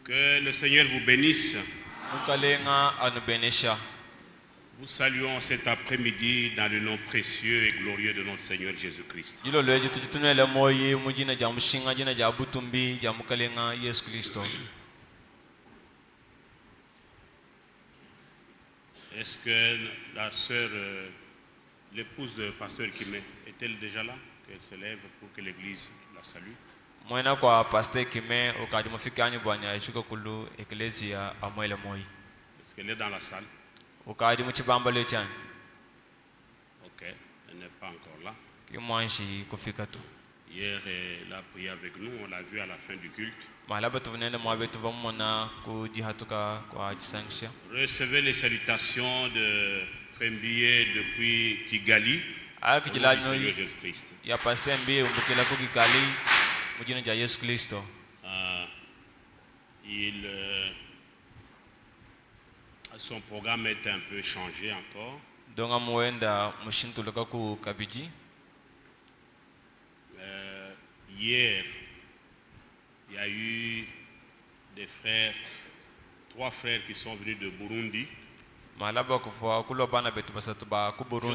Que le Seigneur vous bénisse. Nous saluons cet après-midi dans le nom précieux et glorieux de notre Seigneur Jésus-Christ. Est-ce que la sœur, l'épouse de pasteur Kimé, est-elle déjà là? Qu'elle se lève pour que l'église la salue. Est-ce qu'elle est dans la salle? Ok, elle n'est pas encore là. Hier, elle a prié avec nous, on l'a vu à la fin du culte. Recevez les salutations de Frère Mbiye depuis Kigali. Au nom du Seigneur Jésus-Christ. Son programme est un peu changé encore. Hier, il y a eu des frères, 3 frères qui sont venus de Burundi. Je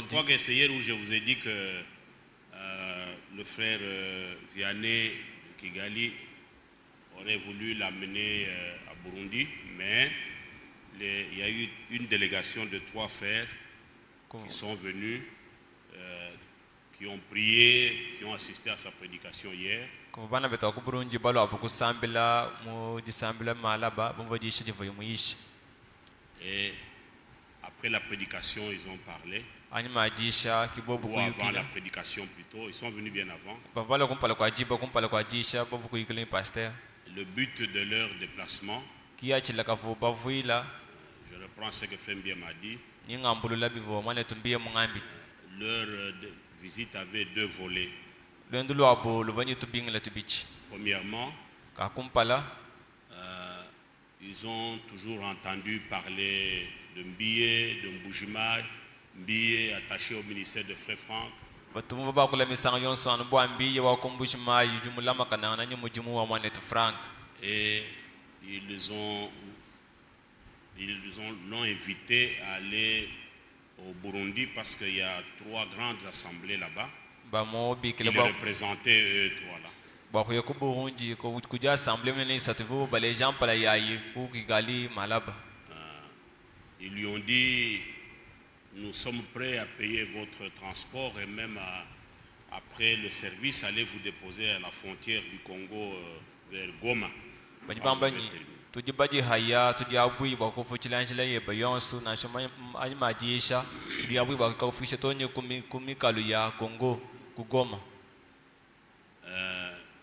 crois que c'est hier où je vous ai dit que le frère Vianney de Kigali aurait voulu l'amener à Burundi, mais il y a eu une délégation de 3 frères qui sont venus, qui ont prié, qui ont assisté à sa prédication hier. Et après la prédication, ils ont parlé. Ou avant la prédication plutôt, ils sont venus bien avant. Le but de leur déplacement, je reprends ce que Frère Mbiye m'a dit. Leur visite avait 2 volets. Premièrement, ils ont toujours entendu parler de Mbiye, de Mbujimai, Mbiye attaché au ministère de Frère Franck. Et l'ont invité à aller au Burundi parce qu'il y a 3 grandes assemblées là-bas. Qui les représentaient eux 3 là. Ils lui ont dit, nous sommes prêts à payer votre transport et même après le service, allez vous déposer à la frontière du Congo vers Goma.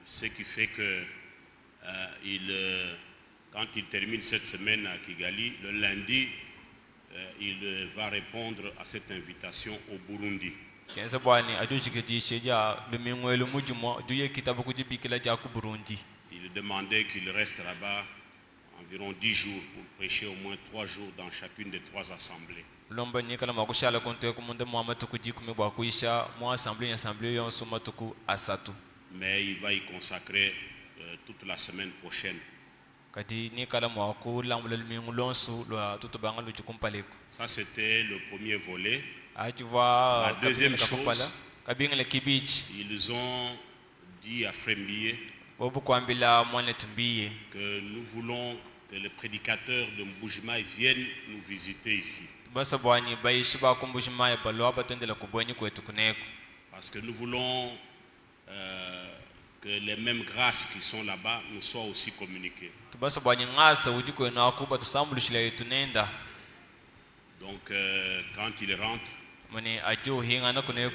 Ce qui fait que quand il termine cette semaine à Kigali, le lundi, il va répondre à cette invitation au Burundi. Il demandait qu'il reste là-bas environ 10 jours pour prêcher au moins 3 jours dans chacune des 3 assemblées. Mais il va y consacrer toute la semaine prochaine. Ça, c'était le premier volet. La deuxième chose, ils ont dit à Frère Mbiye que nous voulons que les prédicateurs de Mbujimai viennent nous visiter ici. Parce que nous voulons que les mêmes grâces qui sont là-bas nous soient aussi communiquées. Donc quand il rentre,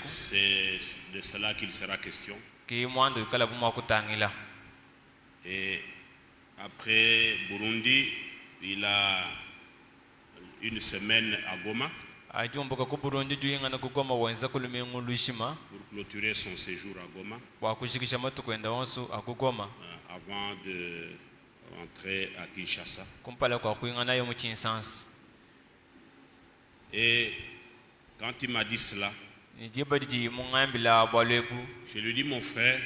c'est de cela qu'il sera question. Et après Burundi, il a une semaine à Goma pour clôturer son séjour à Goma avant de rentrer à Kinshasa. Et quand il m'a dit cela, je lui dis, mon frère,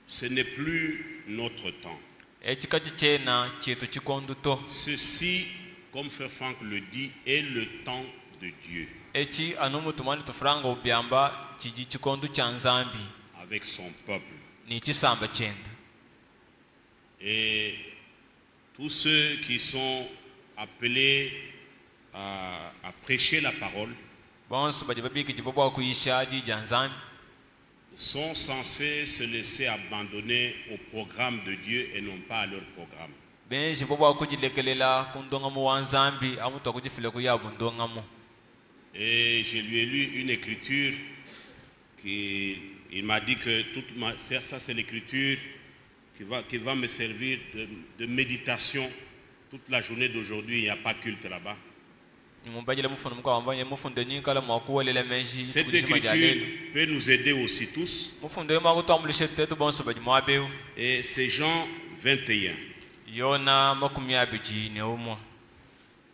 ce n'est plus notre temps. ekikati kyena kyetu kikonduto Ceci, comme Frère Franck le dit, est le temps de Dieu. eki anomutumani tufuranga obyamba kigi kikondu kya nzambi Avec son peuple. nikisamba kyenda. Et tous ceux qui sont appelés à prêcher la parole bonse baje babikiji bobwa kuyisha jija nzambi sont censés se laisser abandonner au programme de Dieu et non pas à leur programme. benshi bobwa kujilekelela kundongamo wa nzambi amutu akujifile kuyabu ndongamo. Et je lui ai lu une écriture qui il m'a dit que ça c'est l'écriture qui va me servir de méditation toute la journée d'aujourd'hui. Il n'y a pas culte là-bas. Cette écriture peut nous aider aussi tous. Et c'est Jean 21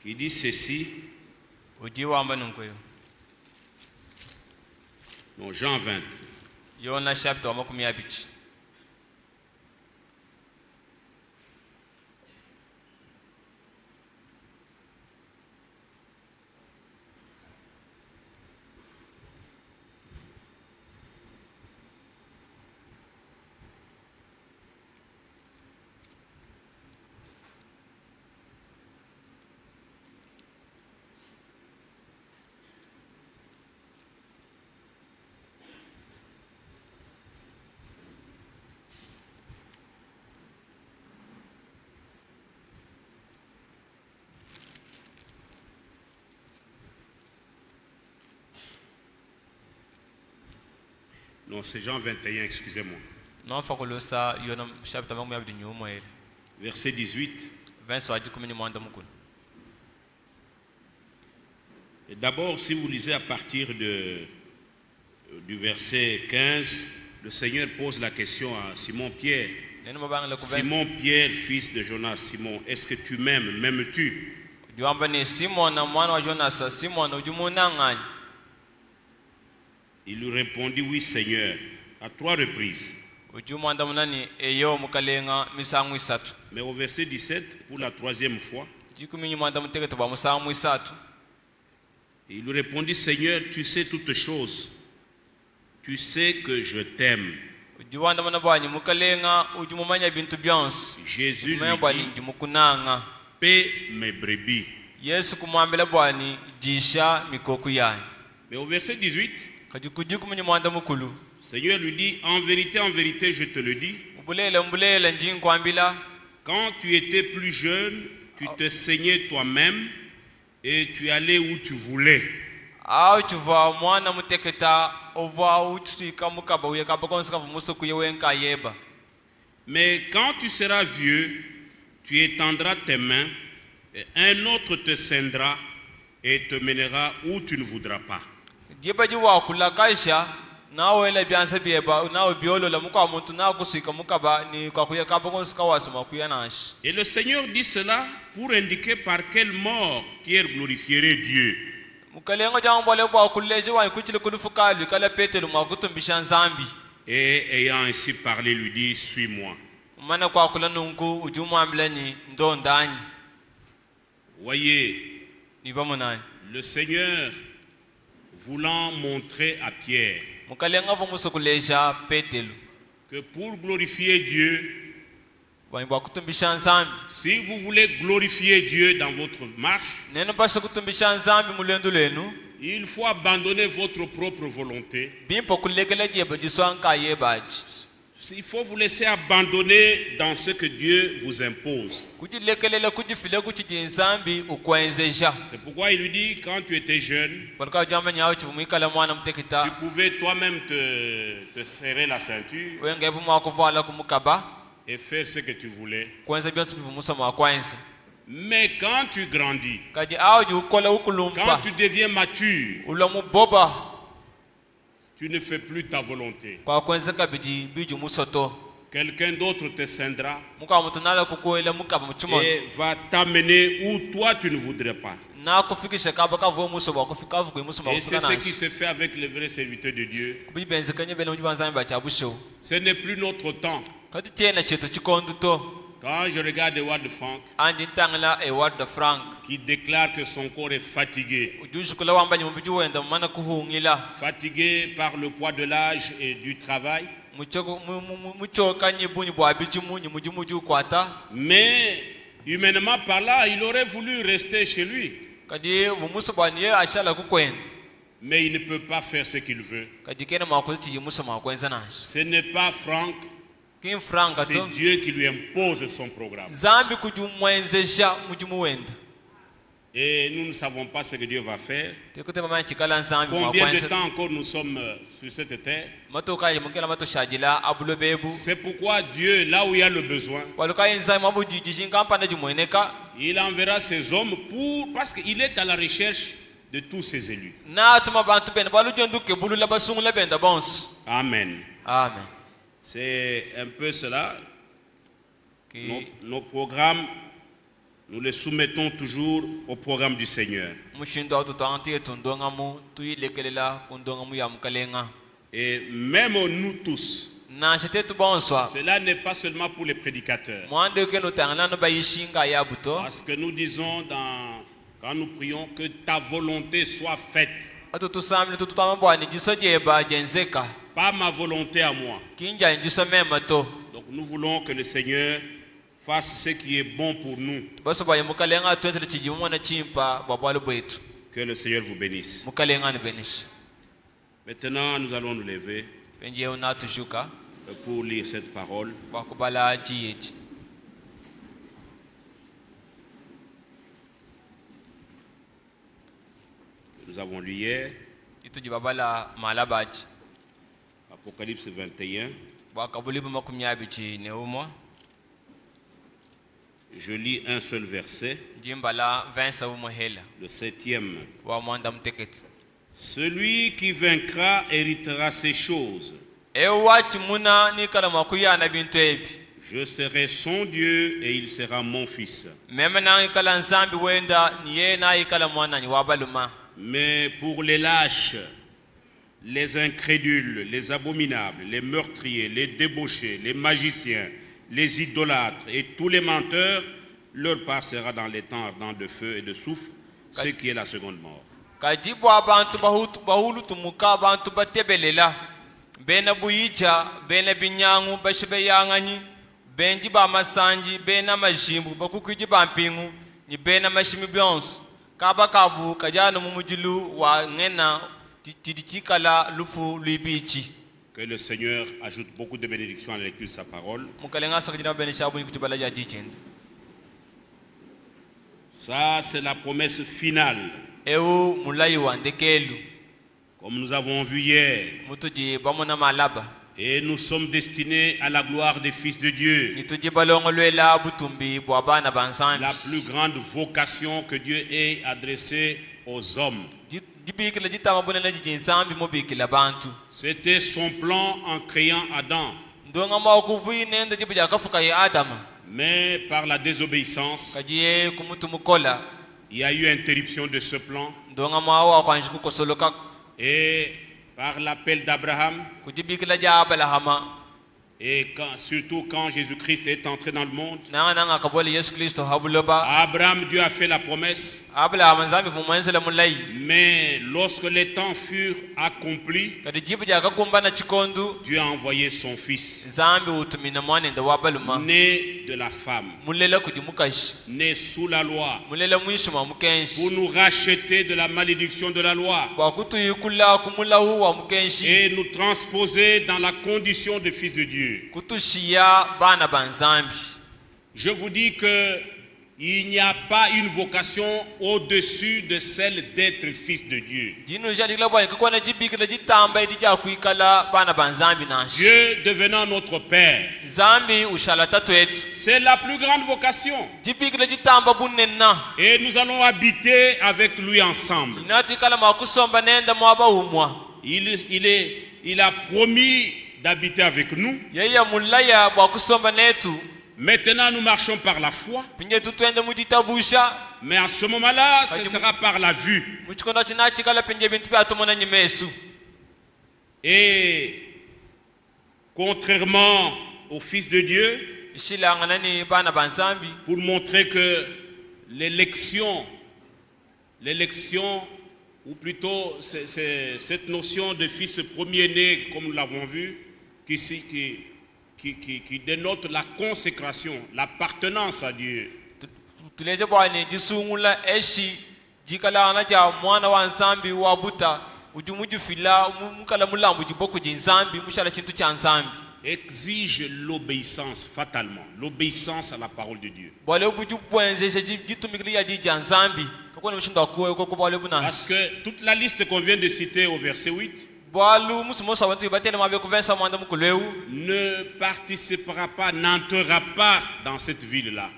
qui dit ceci. Non, Jean 20. Non, c'est Jean 21, excusez-moi. Verset 18. Et d'abord, si vous lisez à partir du verset 15, le Seigneur pose la question à Simon-Pierre. Simon-Pierre, fils de Jonas, Simon, est-ce que tu m'aimes? M'aimes-tu? Il lui répondit, oui Seigneur, à 3 reprises. Mais au verset 17, pour la 3e fois, il lui répondit, Seigneur, tu sais toutes choses. Tu sais que je t'aime. Jésus lui dit, paie mes brebis. Mais au verset 18, Seigneur lui dit, en vérité, je te le dis, quand tu étais plus jeune, tu te saignais toi-même et tu allais où tu voulais. Mais quand tu seras vieux, tu étendras tes mains et un autre te ceindra et te mènera où tu ne voudras pas. Et le Seigneur dit cela pour indiquer par quelle mort Pierre glorifierait Dieu. Et ayant ainsi parlé, lui dit, suis-moi. Voyez, le Seigneur voulant montrer à Pierre que pour glorifier Dieu, si vous voulez glorifier Dieu dans votre marche, il faut abandonner votre propre volonté. Il faut vous laisser abandonner dans ce que Dieu vous impose. C'est pourquoi il lui dit, quand tu étais jeune, tu pouvais toi-même te serrer la ceinture et faire ce que tu voulais. Mais quand tu grandis, quand tu deviens mature, tu ne fais plus ta volonté. Quelqu'un d'autre te ceindra et va t'amener où toi tu ne voudrais pas. Et c'est ce qui se fait avec les vrais serviteurs de Dieu. Ce n'est plus notre temps. Quand je regarde Edouard Frank, qui déclare que son corps est fatigué, fatigué par le poids de l'âge et du travail, mais humainement parlant, il aurait voulu rester chez lui. Mais il ne peut pas faire ce qu'il veut. Ce n'est pas Franck, c'est Dieu qui lui impose son programme. Et nous ne savons pas ce que Dieu va faire. Combien de temps encore nous sommes sur cette terre? C'est pourquoi Dieu, là où il y a le besoin, il enverra ses hommes parce qu'il est à la recherche de tous ses élus. Amen. Amen. C'est un peu cela. Nos programmes, nous les soumettons toujours au programme du Seigneur. Et même nous tous, cela n'est pas seulement pour les prédicateurs. Parce que nous disons quand nous prions que ta volonté soit faite. Pas ma volonté à moi. Donc nous voulons que le Seigneur fasse ce qui est bon pour nous. Que le Seigneur vous bénisse. Maintenant, nous allons nous lever pour lire cette parole. Nous avons lu hier. Apocalypse 21. Je lis un seul verset, le 7e. Celui qui vaincra héritera ces choses. Je serai son Dieu et il sera mon fils. Mais pour les lâches, les incrédules, les abominables, les meurtriers, les débauchés, les magiciens, les idolâtres et tous les menteurs, leur part sera dans les temps ardents de feu et de soufre, ce qui est la seconde mort. Que le Seigneur ajoute beaucoup de bénédictions à la lecture de sa parole. Ça, c'est la promesse finale. Comme nous avons vu hier. Et nous sommes destinés à la gloire des fils de Dieu. La plus grande vocation que Dieu ait adressée aux hommes. C'était son plan en créant Adam. Mais par la désobéissance, il y a eu interruption de ce plan. Et par l'appel d'Abraham, et surtout quand Jésus-Christ est entré dans le monde, Abraham, Dieu a fait la promesse. Mais lorsque les temps furent accomplis, Dieu a envoyé son fils, né de la femme, né sous la loi, pour nous racheter de la malédiction de la loi et nous transposer dans la condition de fils de Dieu. Je vous dis que il n'y a pas une vocation au-dessus de celle d'être fils de Dieu. Dieu devenant notre Père, c'est la plus grande vocation. Et nous allons habiter avec lui ensemble. Il a promis d'habiter avec nous. Maintenant nous marchons par la foi. Mais à ce moment-là, ce sera par la vue. Et contrairement au Fils de Dieu, pour montrer que l'élection, ou plutôt cette notion de fils premier-né, comme nous l'avons vu, qui dénote la consécration, l'appartenance à Dieu. Exige l'obéissance fatalement, l'obéissance à la parole de Dieu. Parce que toute la liste qu'on vient de citer au verset 8 ne participera pas, n'entrera pas dans cette ville-là.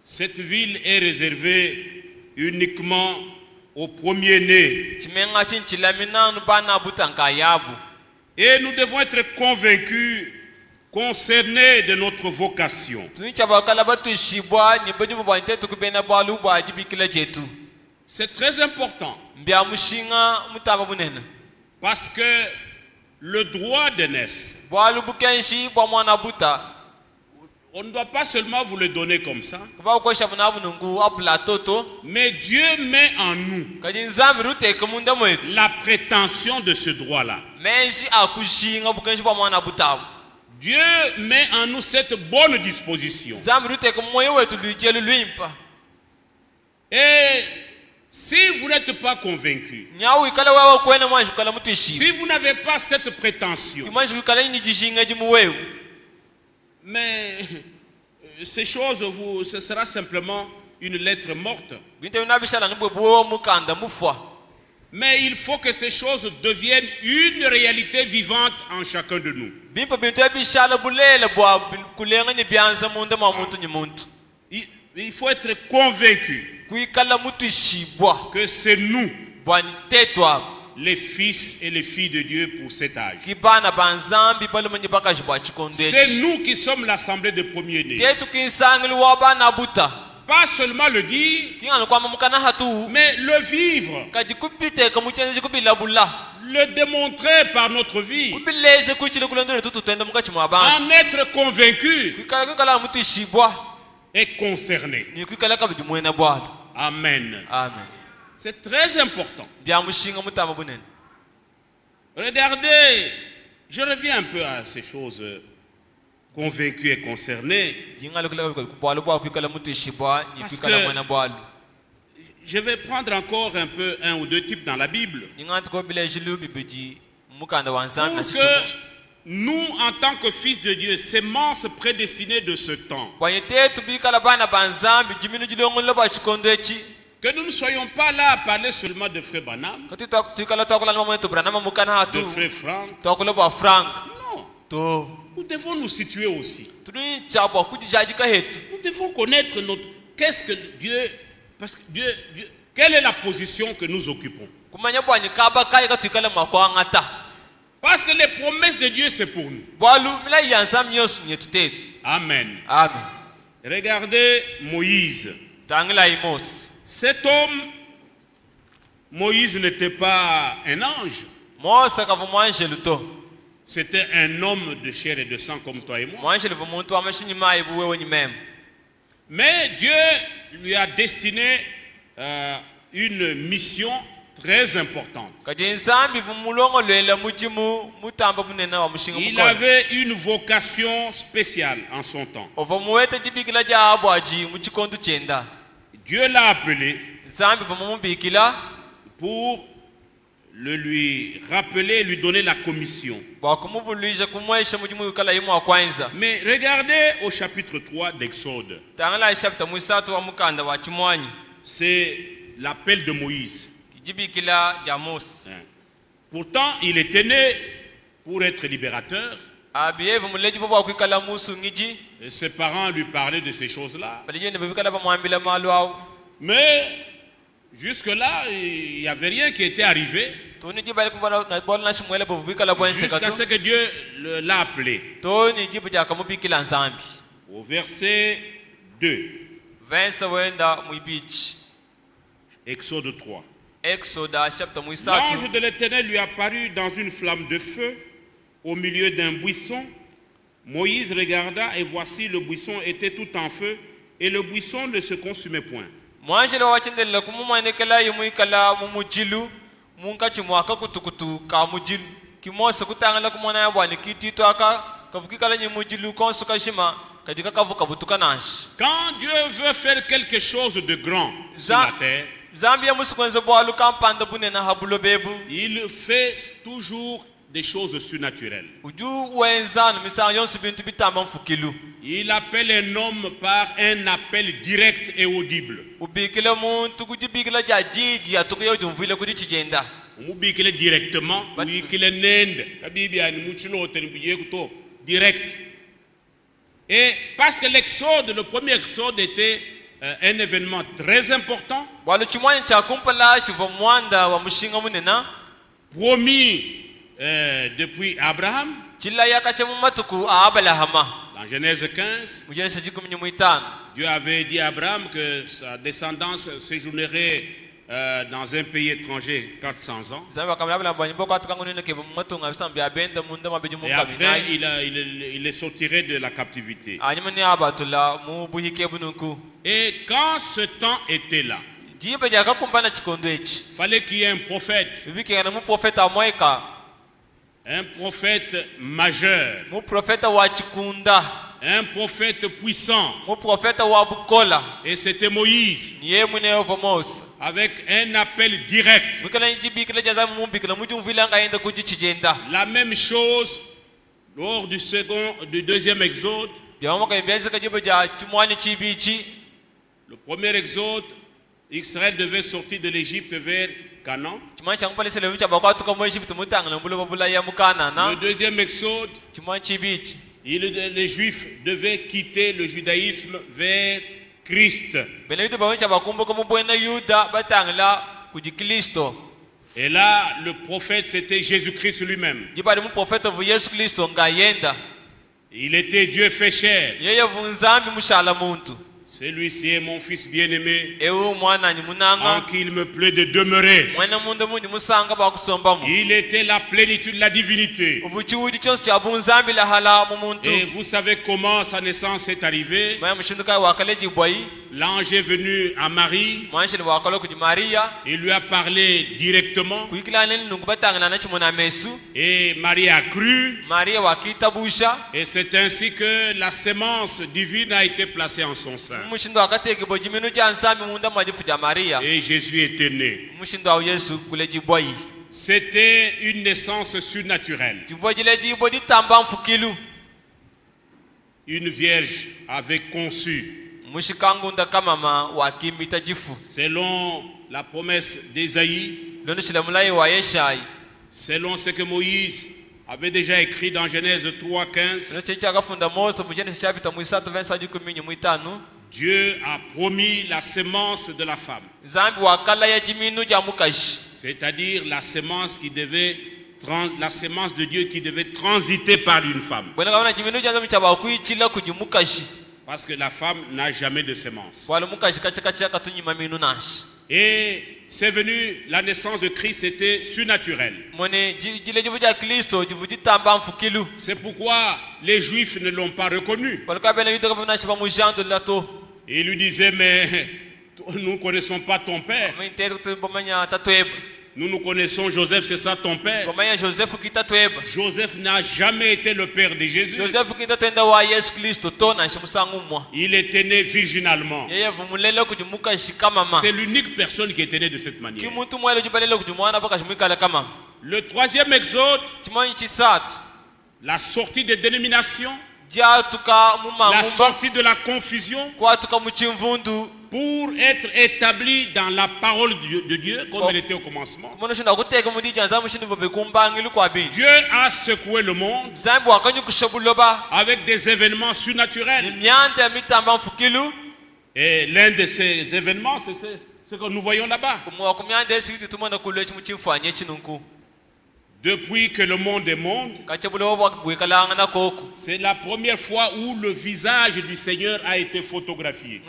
Cette ville est réservée uniquement aux premiers-nés. Et nous devons être convaincus, concernés de notre vocation. C'est très important. Parce que le droit d'aînesse, on ne doit pas seulement vous le donner comme ça, mais Dieu met en nous la prétention de ce droit-là. Dieu met en nous cette bonne disposition. Et si vous n'êtes pas convaincu, si vous n'avez pas cette prétention, mais ces choses, ce sera simplement une lettre morte. Mais il faut que ces choses deviennent une réalité vivante en chacun de nous. Il faut être convaincu que c'est nous, les fils et les filles de Dieu pour cet âge. C'est nous qui sommes l'assemblée des premiers-nés. Pas seulement le dire, mais le vivre, le démontrer par notre vie, en être convaincu et concerné. Amen. C'est très important. Regardez, je reviens un peu à ces choses convaincus et concernés. Je vais prendre encore un ou deux types dans la Bible. Pour que nous, en tant que fils de Dieu, sémence prédestinée de ce temps, que nous ne soyons pas là à parler seulement de frère Branham, de frère Franck. Non. Nous devons nous situer aussi. Nous devons connaître qu'est-ce que Dieu, parce que Dieu, quelle est la position que nous occupons. Parce que les promesses de Dieu, c'est pour nous. Amen. Regardez Moïse. Cet homme, Moïse n'était pas un ange. C'était un homme de chair et de sang comme toi et moi. Mais Dieu lui a destiné une mission très importante. Il avait une vocation spéciale en son temps. Dieu l'a appelé pour le lui rappeler, lui donner la commission. Mais regardez au chapitre 3 d'Exode. C'est l'appel de Moïse. Pourtant, il était né pour être libérateur. Et ses parents lui parlaient de ces choses-là. Mais jusque-là, il n'y avait rien qui était arrivé. Jusqu'à ce que Dieu l'a appelé. Au verset 2. vensa wenda muibichi. Exode 3. Exoda chapter muisatu. L'ange de l'Éternel lui apparut dans une flamme de feu au milieu d'un buisson. Moïse regarda et voici le buisson était tout en feu et le buisson ne se consumait point. Mwanjele wachendele kumumanekela yumuikala mumujilu munka chimwaka kutukutu ka mujilu kimosa kutangala kumona yabwani kitito aka kavukikala nyimujilu konsuka shima kadika kavuka butuka nashi. Quand Dieu veut faire quelque chose de grand sur la terre, Zambia musukonze bwalu kampanda bunena habulo bebu. il fait toujours des choses surnaturelles. Il appelle un homme par un appel direct et audible. Directement, direct. Et parce que l'exode, le premier exode était un événement très important, promis depuis Abraham, dans Genèse 15, Dieu avait dit à Abraham que sa descendance séjournerait dans un pays étranger 400 ans. Et après, il les sortirait de la captivité. Et quand ce temps était là, il fallait qu'il y ait un prophète. Un prophète majeur, un prophète puissant, et c'était Moïse, avec un appel direct. La même chose lors du deuxième exode. Le premier exode, Israël devait sortir de l'Égypte vers Canaan. Le deuxième exode, les Juifs devaient quitter le judaïsme vers Christ. Et là, le prophète, c'était Jésus-Christ lui-même. Il était Dieu fait chair. Celui-ci est mon fils bien-aimé, en qui il me plaît de demeurer. Il était la plénitude de la divinité. Et vous savez comment sa naissance est arrivée. L'ange est venu à Marie. Il lui a parlé directement. Et Marie a cru. Et c'est ainsi que la sémence divine a été placée en son sein. Et Jésus était né. C'était une naissance surnaturelle. Une vierge avait conçu. Selon la promesse d'Ésaïe, selon ce que Moïse avait déjà écrit dans Genèse 3:15, Dieu a promis la sémence de la femme. C'est-à-dire la sémence de Dieu qui devait transiter par une femme. Parce que la femme n'a jamais de sémence. Et c'est venu, la naissance de Christ était surnaturelle. C'est pourquoi les Juifs ne l'ont pas reconnu. Ils lui disaient, mais nous ne connaissons pas ton père. Nous connaissons Joseph, c'est ça ton père. Joseph n'a jamais été le père de Jésus. Il était né virginalement. C'est l'unique personne qui était née de cette manière. Le troisième exode, la sortie des dénominations, la sortie de la confusion, pour être établi dans la parole de Dieu comme elle était au commencement. Dieu a secoué le monde avec des événements surnaturels. Et l'un de ces événements, c'est ce que nous voyons là-bas. Depuis que le monde est monde, c'est la première fois où le visage du Seigneur a été photographié.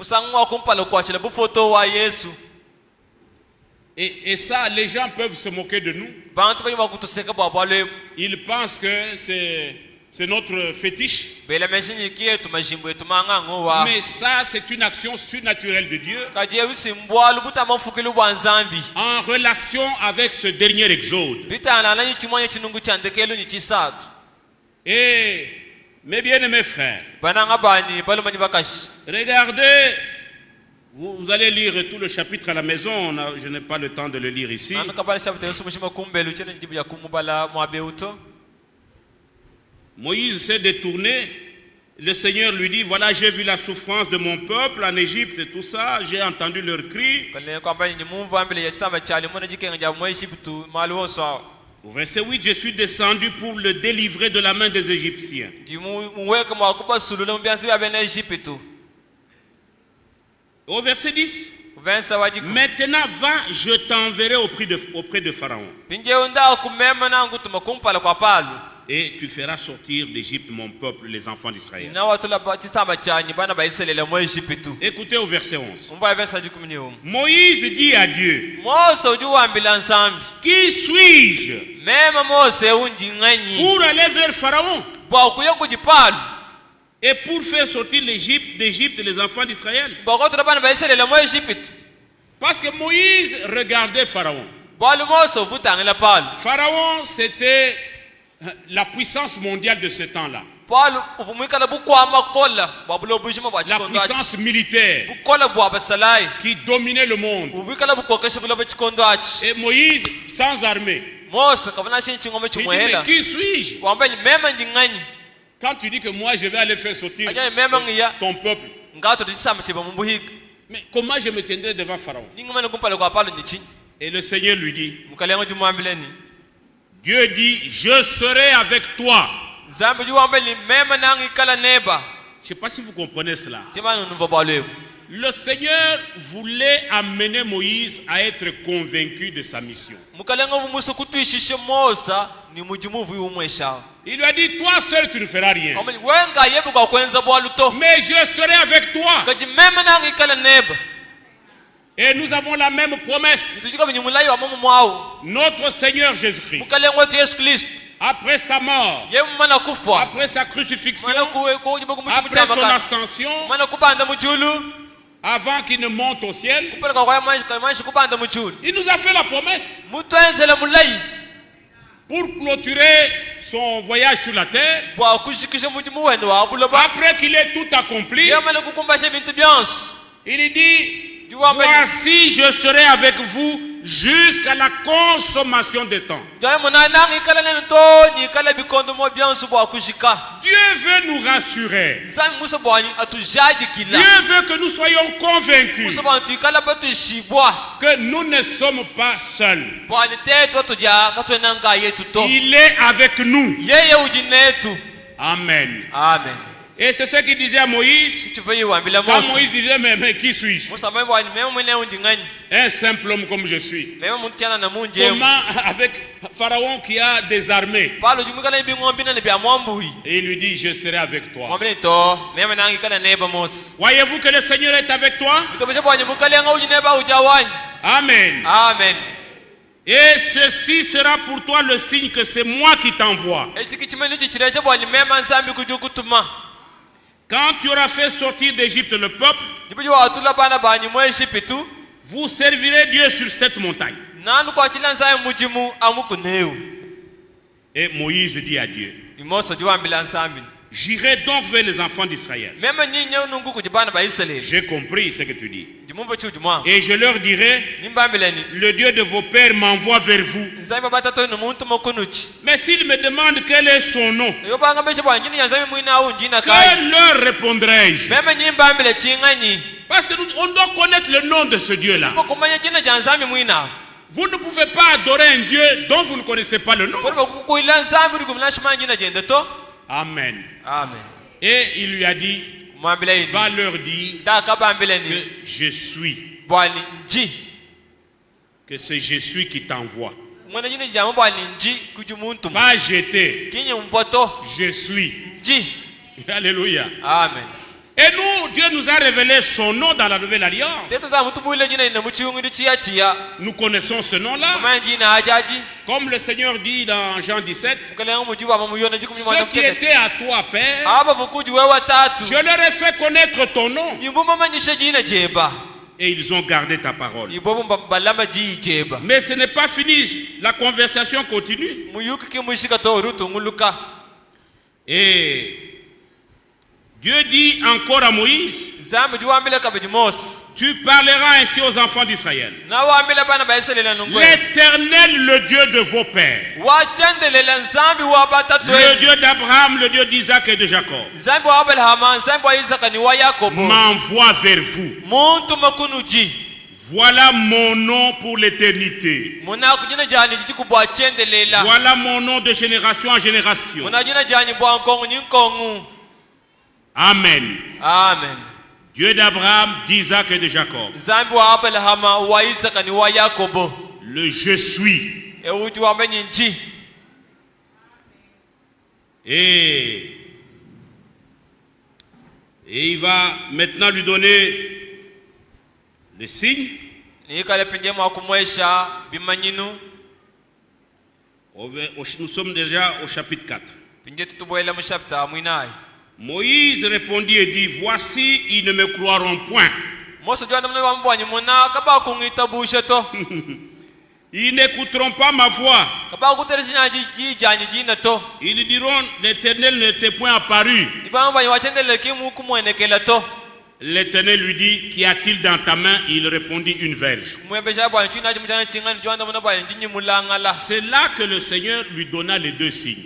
Et ça, les gens peuvent se moquer de nous. Ils pensent que c'est notre fétiche. Mais ça, c'est une action surnaturelle de Dieu en relation avec ce dernier exode. Et mes bien-aimés frères, regardez, vous allez lire tout le chapitre à la maison. Je n'ai pas le temps de le lire ici. Moïse s'est détourné. Le Seigneur lui dit, voilà, j'ai vu la souffrance de mon peuple en Égypte et tout ça. J'ai entendu leurs cris. Au verset 8, je suis descendu pour le délivrer de la main des Égyptiens. Au verset 10, maintenant va, je t'enverrai auprès de Pharaon. Et tu feras sortir d'Égypte mon peuple, les enfants d'Israël. Écoutez au verset 11. Moïse dit à Dieu, qui suis-je pour aller vers Pharaon et pour faire sortir d'Égypte les enfants d'Israël? Parce que Moïse regardait Pharaon. Pharaon, c'était la puissance mondiale de ce temps-là. La puissance militaire qui dominait le monde. Et Moïse, sans armée, il dit, mais qui suis-je? Quand tu dis que moi je vais aller faire sortir ton peuple, mais comment je me tiendrai devant Pharaon? Et le Seigneur lui dit, Dieu dit, je serai avec toi. Je ne sais pas si vous comprenez cela. Le Seigneur voulait amener Moïse à être convaincu de sa mission. Il lui a dit, toi seul tu ne feras rien. Mais je serai avec toi. Et nous avons la même promesse. Notre Seigneur Jésus-Christ, après sa mort, après sa crucifixion, après son ascension, avant qu'il ne monte au ciel, il nous a fait la promesse pour clôturer son voyage sur la terre. Après qu'il ait tout accompli, il dit, voici, je serai avec vous jusqu'à la consommation des temps. Dieu veut nous rassurer. Dieu veut que nous soyons convaincus que nous ne sommes pas seuls. Il est avec nous. Amen. Amen. Et c'est ce qu'il disait à Moïse. Quand Moïse disait, mais qui suis-je? Un simple homme comme je suis. Comment avec Pharaon qui a des armées? Et il lui dit, je serai avec toi. Voyez-vous que le Seigneur est avec toi? Amen. Amen. Et ceci sera pour toi le signe que c'est moi qui t'envoie. Quand tu auras fait sortir d'Égypte le peuple, vous servirez Dieu sur cette montagne. Et Moïse dit à Dieu, j'irai donc vers les enfants d'Israël. J'ai compris ce que tu dis. Et je leur dirai, le Dieu de vos pères m'envoie vers vous. Mais s'ils me demandent quel est son nom, que leur répondrai-je? Parce qu'on doit connaître le nom de ce Dieu-là. Vous ne pouvez pas adorer un Dieu dont vous ne connaissez pas le nom. Amen. Amen. Et il lui a dit, va leur dire que je suis. Que c'est je suis qui t'envoie. mwana jina jama bwani nji kujumuntu Pas j'étais, kinye mvoto je suis. nji. Alléluia. Amen. Et nous, Dieu nous a révélé son nom dans la Nouvelle Alliance. Teto za mtu bwile jina ina muchungu ndi chia chia. Nous connaissons ce nom-là. Kama jina ajaji. Comme le Seigneur dit dans Jean 17, Kale mujiwa mamuyona jikumi mwana ceux qui étaient à toi, Père, aba vukuji wewe tatu. je leur ai fait connaître ton nom. Nyimbo mama nyisha jina jeba. Et ils ont gardé ta parole. Nyimbo balamba ji jeba. Mais ce n'est pas fini. La conversation continue. Muyuki kimushika to rutu nguluka. Et Dieu dit encore à Moïse, Zambi juambile kabijimos. tu parleras ainsi aux enfants d'Israël. Na waambile bana baisraeli nungwe. L'Éternel, le Dieu de vos pères, Wachandele nzambi wa batatu. le Dieu d'Abraham, le Dieu d'Isaac et de Jacob, Nzambi wa Abraham, nzambi wa Isaka ni wa Yakobo. m'envoie vers vous. Muntu makunuji. Voilà mon nom pour l'éternité. Muna kujina jani jiku bwa chendelela. Voilà mon nom de génération en génération. Muna jina jani bwa nkongu ni nkongu. Amen. Amen. Dieu d'Abraham, d'Isaac et de Jacob. Nzambi wa Abraham wa Isaka ni wa Yakobo. Le je suis. E uju wa nji. Et il va maintenant lui donner les signes. Ni kale pinje mwa kumwesha bimanyinu. Nous sommes déjà au chapitre 4. Pinje tutubwela mshapta mwinai. Moïse répondit et dit, voici, ils ne me croiront point. Moso jwana mwana wa mbwanyi muna kaba kungita bushe to. Ils n'écouteront pas ma voix. Kaba kuteresina ji jani jina to. Ils diront, l'Éternel n'était point apparu. Ibamba wachendele kimu kumwenekela to. L'Éternel lui dit, qu'y a-t-il dans ta main? Il répondit, une verge. C'est là que le Seigneur lui donna les deux signes.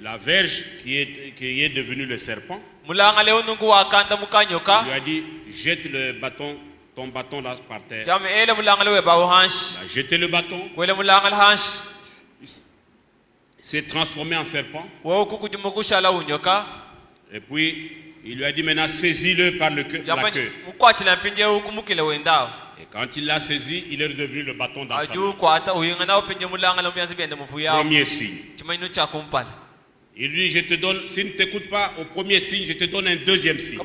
La verge qui est devenue le serpent. Il lui a dit, jette le bâton, ton bâton là par terre. Il a jeté le bâton. Il s'est transformé en serpent. Et puis, il lui a dit maintenant, saisis-le par la queue. Et quand il l'a saisi, il est redevenu le bâton dans sa main. Premier signe. Il lui dit, je te donne, s'il ne t'écoute pas au premier signe, je te donne un deuxième signe.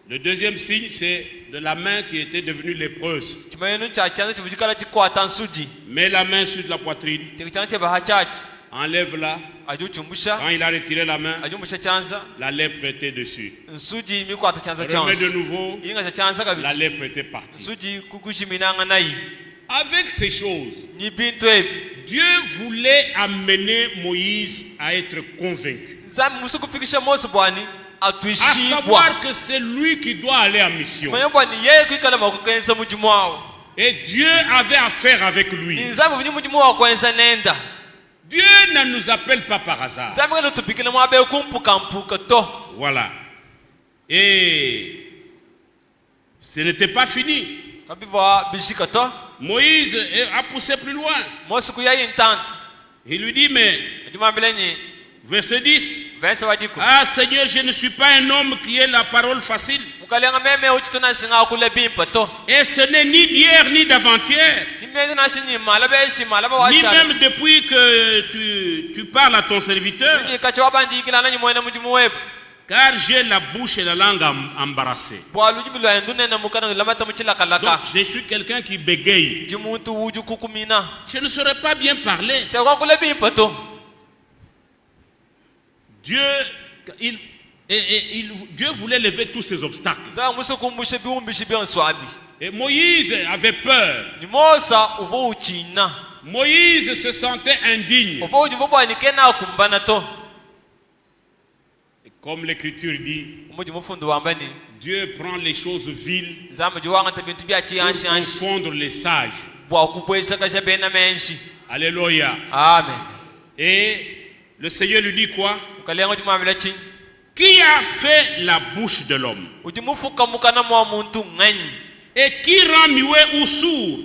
Le deuxième signe, c'est de la main qui était devenue lépreuse. Mets la main sur la poitrine. Enlève-la. Quand il a retiré la main, la lèpre était dessus. Remets de nouveau, la lèpre était partie. Avec ces choses, Dieu voulait amener Moïse à être convaincu. À savoir que c'est lui qui doit aller en mission. Et Dieu avait affaire avec lui. Dieu ne nous appelle pas par hasard. Voilà. Et ce n'était pas fini. Moïse a poussé plus loin. Il lui dit, mais verset 10. Ah Seigneur, je ne suis pas un homme qui ait la parole facile. Et ce n'est ni d'hier ni d'avant-hier, ni même depuis que tu parles à ton serviteur, car j'ai la bouche et la langue embarrassées. Donc je suis quelqu'un qui bégaye. Je ne saurais pas bien parler. Dieu voulait lever tous ces obstacles. Et Moïse avait peur. Moïse se sentait indigne. Et comme l'Écriture dit, Dieu prend les choses viles pour confondre les sages. Alléluia. Amen. Et le Seigneur lui dit quoi? Qui a fait la bouche de l'homme? Et qui rend muet ou sourd?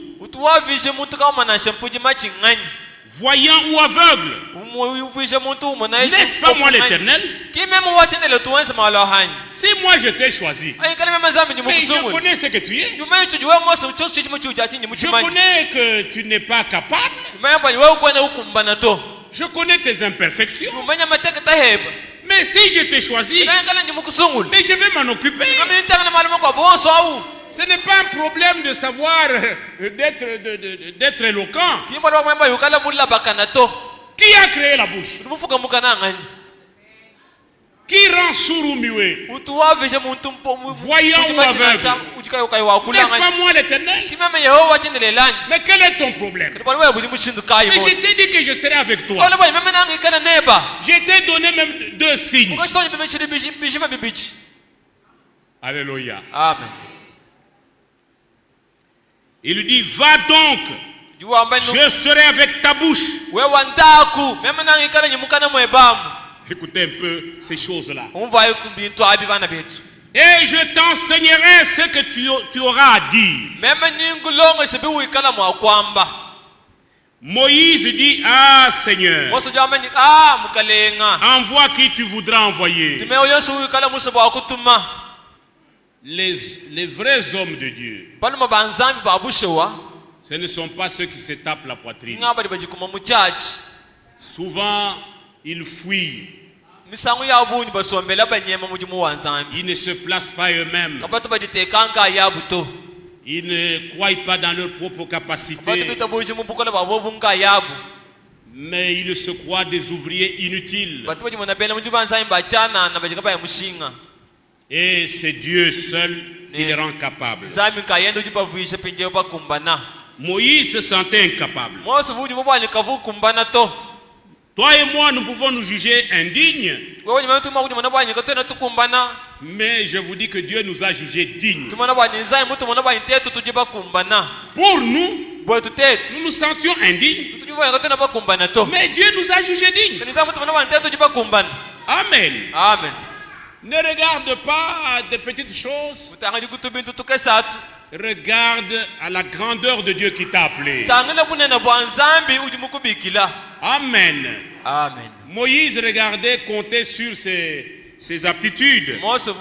voyant ou aveugle. N'est-ce pas moi l'Éternel? Si moi je t'ai choisi, mais je connais ce que tu es. Je connais que tu n'es pas capable. Je connais tes imperfections. Mais si je t'ai choisi, mais je vais m'en occuper. Ce n'est pas un problème de savoir d'être éloquent. Qui a créé la bouche? Qui rend sourd ou muet? Voyant ou aveugle? N'est-ce pas moi l'Éternel? Mais quel est ton problème? Mais je t'ai dit que je serai avec toi. Je t'ai donné même 2 signes. Alléluia. Amen. Il lui dit, va donc, je serai avec ta bouche. Écoutez un peu ces choses-là. Et je t'enseignerai ce que tu auras à dire. Moïse dit, ah Seigneur, envoie qui tu voudras envoyer. Les vrais hommes de Dieu, ce ne sont pas ceux qui se tapent la poitrine. Souvent, ils fuient. Ils ne se placent pas eux-mêmes. Ils ne croient pas dans leur propre capacité. Mais ils se croient des ouvriers inutiles. Et c'est Dieu seul qui les rend capables. Moïse se sentait incapable. Toi et moi, nous pouvons nous juger indignes. Mais je vous dis que Dieu nous a jugés dignes. Pour nous, nous nous sentions indignes. Mais Dieu nous a jugés dignes. Amen. Amen. Ne regarde pas des petites choses. Regarde à la grandeur de Dieu qui t'a appelé. Amen. Amen. Moïse regardait, comptait sur ses aptitudes. Ce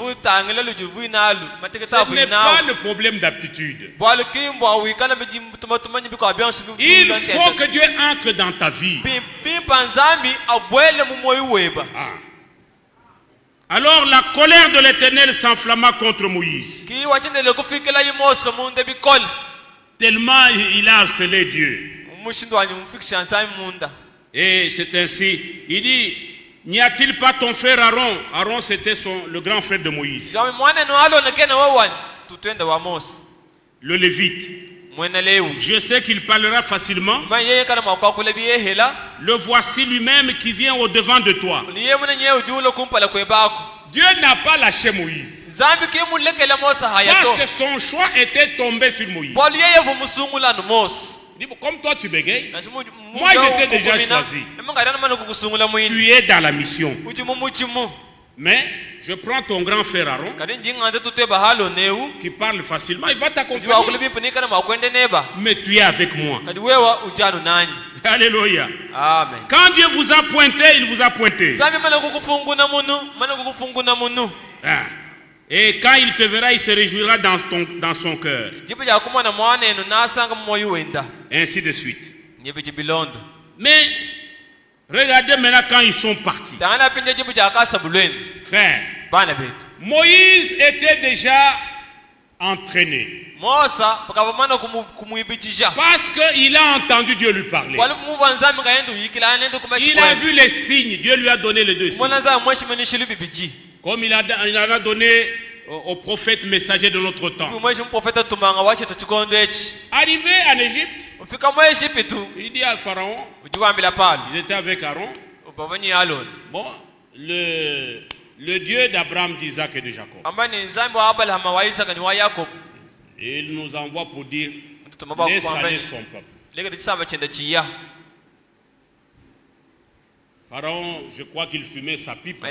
n'est pas le problème d'aptitude. Il faut que Dieu entre dans ta vie. Ah. Alors la colère de l'Éternel s'enflamma contre Moïse. Tellement il a harcelé Dieu. Et c'est ainsi. Il dit, n'y a-t-il pas ton frère Aaron? Aaron c'était le grand frère de Moïse. Le Lévite. Je sais qu'il parlera facilement. Le voici lui-même qui vient au devant de toi. Dieu n'a pas lâché Moïse. Parce que son choix était tombé sur Moïse. Comme toi tu bégayes, moi j'étais déjà choisi. Tu es dans la mission. Mais je prends ton grand frère Aaron qui parle facilement, il va t'accompagner. Mais tu es avec moi. Alléluia. Amen. Quand Dieu vous a pointé, il vous a pointé. Ah. Et quand il te verra, il se réjouira dans son cœur. Et ainsi de suite. Mais regardez maintenant quand ils sont partis. Frère, Moïse était déjà entraîné. Parce qu'il a entendu Dieu lui parler. Il a vu les signes. Dieu lui a donné les 2 signes. Comme il en a donné au prophète messager de notre temps. Arrivé en Égypte, il dit à Pharaon, ils étaient avec Aaron. Bon, le Dieu d'Abraham, d'Isaac et de Jacob. Et il nous envoie pour dire, laisse aller son peuple. Pharaon, je crois qu'il fumait sa pipe.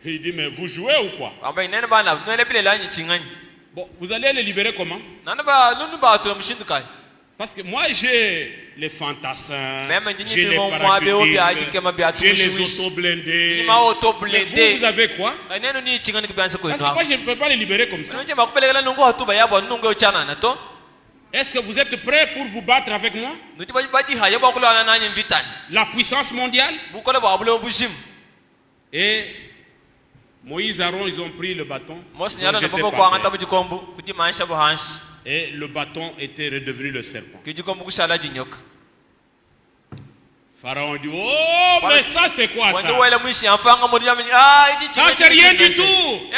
Il dit, mais vous jouez ou quoi? Bon, vous allez les libérer comment? Parce que moi j'ai les fantassins, Même j'ai les Moi, parachutistes, j'ai les Wish. auto-blindés. Ima auto Mais blende. vous avez quoi? Neno ni chingani kibanza Parce que kwenu. moi je ne peux pas les libérer comme ça. Nje makupelekela nungu hatuba yabo nungu chana na to. Est-ce que vous êtes prêts pour vous battre avec moi? Nuti baji haya bakulana nanye mvitani. La puissance mondiale. Bukola babule obushim. Et Moïse et Aaron, ils ont pris le bâton. Mos ils ont nyala na jeté babo par kwa terre. ngata bujikombu kuji maisha buhanshi. Et le bâton était redevenu le serpent. Kijikombu kushala jinyoka. Pharaon dit, oh, mais ça c'est quoi Wende ça? wele mwishi afanga modiya ah ichi Ça c'est rien du tout.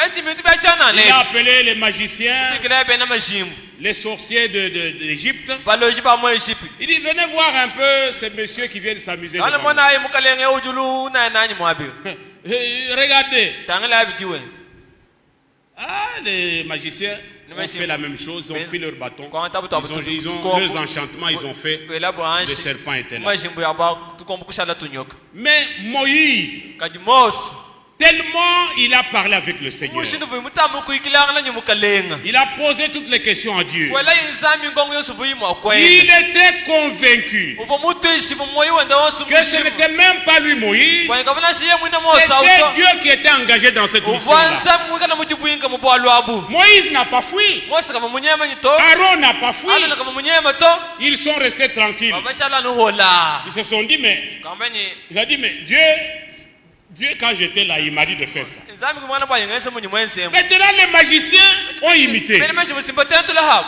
Esi mitu ba chana Il le. a appelé les magiciens, Bigila bena majim. les sorciers d'Égypte. Baloji ba mo Egypte. Il dit, venez voir un peu ces messieurs qui viennent s'amuser. Ana devant mona ay mukalenge ujulu na nani mwabi. nous. Regardez. Tangala bijiwens. Ah, les magiciens ont magiciens. fait la même chose, ils ont pris leur bâton. Quand Ils ont leurs enchantements, ils ont fait. Le serpent était là. Majimbu ya ba tukombu kushala tunyoka. Mais Moïse, Kaji Mos. tellement il a parlé avec le Seigneur, Mushindu vu mutamu kuikilanga na nyumukalenga. il a posé toutes les questions à Dieu. Wela inzami ngongo yosu vu imo Il akwenda. était convaincu Uvo mutu ishi moyo wenda wasu que ce n'était même pas lui Moïse, Kwa ngabana shiye mwina Mosa c'était uto. Dieu qui était engagé dans cette mission. Uvanza mwika na mujibwinga mubwalu abu. Moïse n'a pas fui, Mosa kama munyema nyito. Aaron n'a pas fui, Ala kama munyema to. ils sont restés tranquilles. Babashala no hola. Ils se sont dit, mais, Kambeni il a dit, mais Dieu quand j'étais là, il m'a dit de faire ça. nzami kumwana ba yengese munyi mwense. Maintenant, les magiciens ont imité. Bene meshi musimbote to la hab.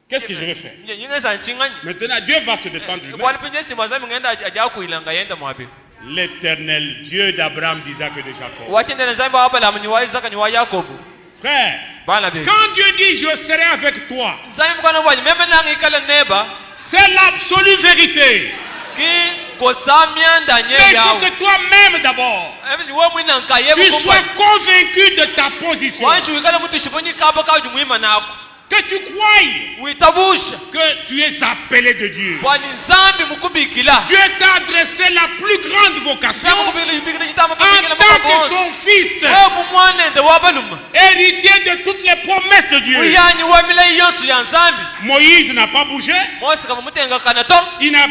Qu'est-ce que je vais faire? Nyingesa nchinganya. Maintenant, Dieu va se défendre lui-même. Bwali pinje simazami ngenda aja kuilanga yenda mwabi. L'éternel Dieu d'Abraham, d'Isaac et de Jacob. Wachende nzambi wabala munyi wa Isaka ni wa Yakobo. Frère, Bana be. quand Dieu dit je serai avec toi, Nzambi mkwana bwanyi meme nangi kala neba. c'est l'absolue vérité. Ki kosamya ndanye Mais il faut yawo. que toi-même d'abord, Ebe wo mwina nkaye tu bukumba. sois convaincu de ta position. Wanshi wikala mutu shibonyi kaba ka jumuima nako. Que tu croyes Witabusha. que tu es appelé de Dieu. Bwani nzambi mukubikila. Dieu t'a adressé la plus grande vocation Nzambi en mukubikila jitama tant kubikila que mababos. son fils, Ebu mwane nde wabaluma. héritier de toutes les promesses de Dieu. Uyanyi wamila yosu ya nzambi. Moïse n'a pas bougé, Mose kama mutenga kanato. il n'a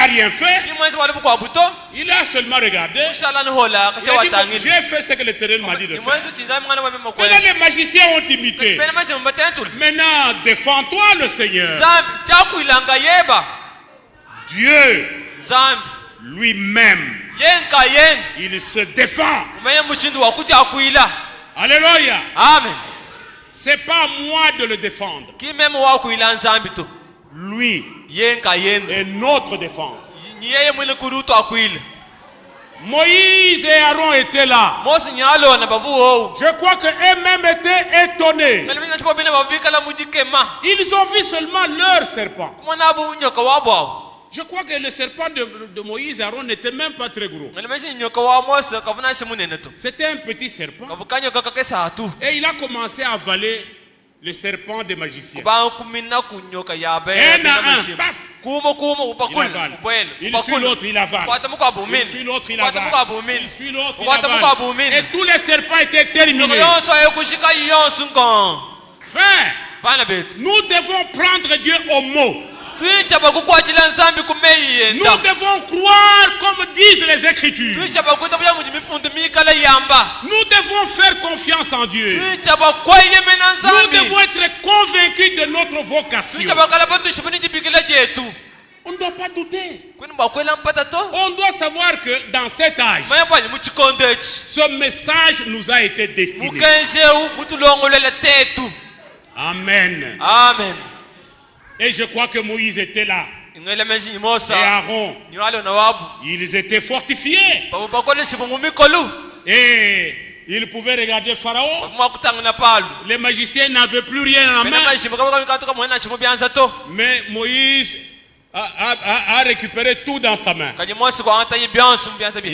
rien fait, Kimwenzi walibu kwa buto. il a seulement regardé. Ushala ni hola Il kacha a dit, watangili. j'ai fait ce que l'Éternel m'a dit de faire. Kimwenzi chinzambi mwana wame Maintenant, mokwenzi. les magiciens ont imité. Pena mashi mbatentul. Maintenant, défends-toi le Seigneur. Zambi chaku ilanga yeba. Dieu Zambi lui-même, yenka yen. il se défend. Umeye mushindu wakuja kuila. Alléluia. Amen. C'est pas à moi de le défendre. Kimeme wakuila nzambi to. Lui Yenka yen. est notre défense. Nyeye mwile kuruto akuila. Moïse et Aaron étaient là. Mose nyalo na bavu o. Je crois qu'eux-mêmes étaient étonnés. Melimina chipo bine babika la mujikema. Ils ont vu seulement leur serpent. Kumana abu nyoka wabo. Je crois que le serpent de Moïse et Aaron n'était même pas très gros. Melimina nyoka wa Mose kavuna shimunene to. C'était un petit serpent. Kavukanyo kakakesa atu. Et il a commencé à avaler le serpent des magiciens. Kuba kumina kunyoka yabe. Un à un, paf. Kumo Il upakul. avale. Ubwele. Il suit l'autre, il avale. Kwata muka bumini. Il suit l'autre, il Kwata muka avale. bumini. Il suit l'autre, il Kwata muka avale. bumini. Et tous les serpents étaient terminés. Yonso ayekushika yonso ngon. Frère, Bana bet. nous devons prendre Dieu au mot. Twichaba kukwatila nzambi kumeyi Nous yenda. devons croire comme disent les Écritures. Twichaba kutabuya mu mifundu mikala yamba. Nous devons faire confiance en Dieu. Twichaba kwaye mena Nous nzambi. devons être convaincus de notre vocation. Twichaba kala batu shibuni jibikila jetu. On ne doit pas douter. Kwini bakwela mpata to. On doit savoir que dans cet âge, Maya bwanyi muchikondechi. ce message nous a été destiné. Mukensheu mutulongolele tetu. Amen. Amen. Et je crois que Moïse était là. Ingele meshi Et Mosa. Aaron, Niwalo na wabu. ils étaient fortifiés. Babu bakole shibungu mikolu. Et ils pouvaient regarder Pharaon. Mwakutanga na palu. Les magiciens n'avaient plus rien en Pena main. mashi mukaba mikatuka mwena shimu byanza to. Mais Moïse a récupéré tout dans sa main. Kanye Mose kwa anta yibyansu mbyanza bi.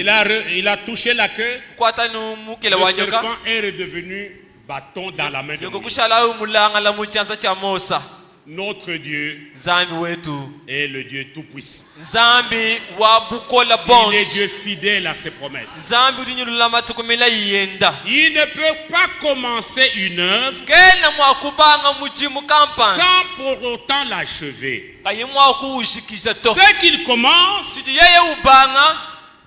Il a touché la queue. Kwata nu mukele Le wanyoka. serpent est redevenu bâton dans la main de Yoko Moïse. kushala mulanga la muchanza cha Mosa. Notre Dieu nzambi wetu est le Dieu tout-puissant. nzambi wa bukola Il est bonse Dieu fidèle à ses promesses. nzambi ulinyulula matukumila yiyenda Il ne peut pas commencer une œuvre kena mwakubanga mujimu kampani sans pour autant l'achever. kayi mwakuushikisha to Ce qu'il commence, titi yeye ubanga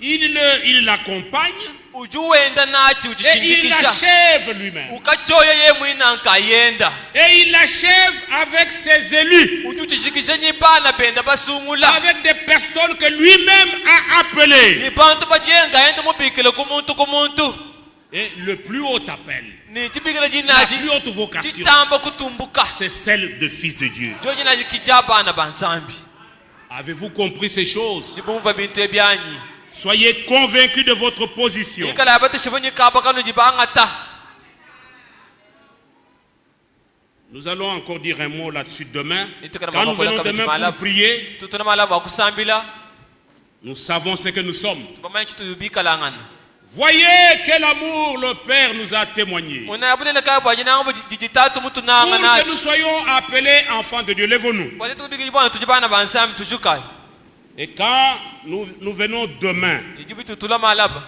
il l'accompagne ujuwenda nachi et il uchishindikisha l'achève lui-même. ukachoya ye mwina nkayenda Et il l'achève avec ses élus, ujuchishikisha nyipana benda basungula avec des personnes que lui-même a appelées. ni bantu bajenga enda mubikile kumuntu Et le plus haut appel, ni chibikile la jinaji plus haute vocation, chitamba kutumbuka c'est celle de fils de Dieu. jo jinaji kijabana banzambi Avez-vous compris ces choses? jibumva bintu ebyanyi Soyez convaincus de votre position. ikala abatu shibonyi kaba kanu jibangata. Nous allons encore dire un mot là-dessus demain. Itukana Quand nous makola venons kaba demain jimala. pour prier, Tutuna malaba kusambila nous savons ce que nous sommes. tubamanyi chituyubikala ngana Voyez quel amour le Père nous a témoigné. muna abunele kaya bwajina ngo jijitatu mutu Pour nanga que nous nachi soyons appelés enfants de Dieu, lèvons-nous. bwaje tubiki jibana tujibana bansambi tujukai Et quand nous venons demain, ijibu tutula malaba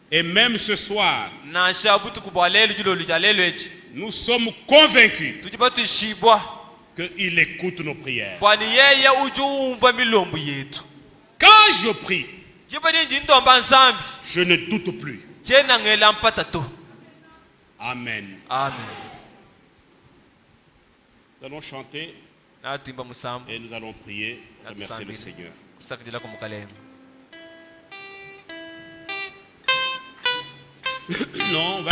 et même ce soir, na shabutu kubwalelu jilo lujalelu echi nous sommes convaincus tujiba tushibwa qu'il écoute nos prières. bwani yeye ujumva milombo yetu Quand je prie, jiba ni jindomba nsambi je ne doute plus. jena ngela mpata to. Amen. Amen. Nous allons chanter Na tuimba musambu et nous allons prier, remercier le Seigneur. kusakijila kumukalemu. Non, on va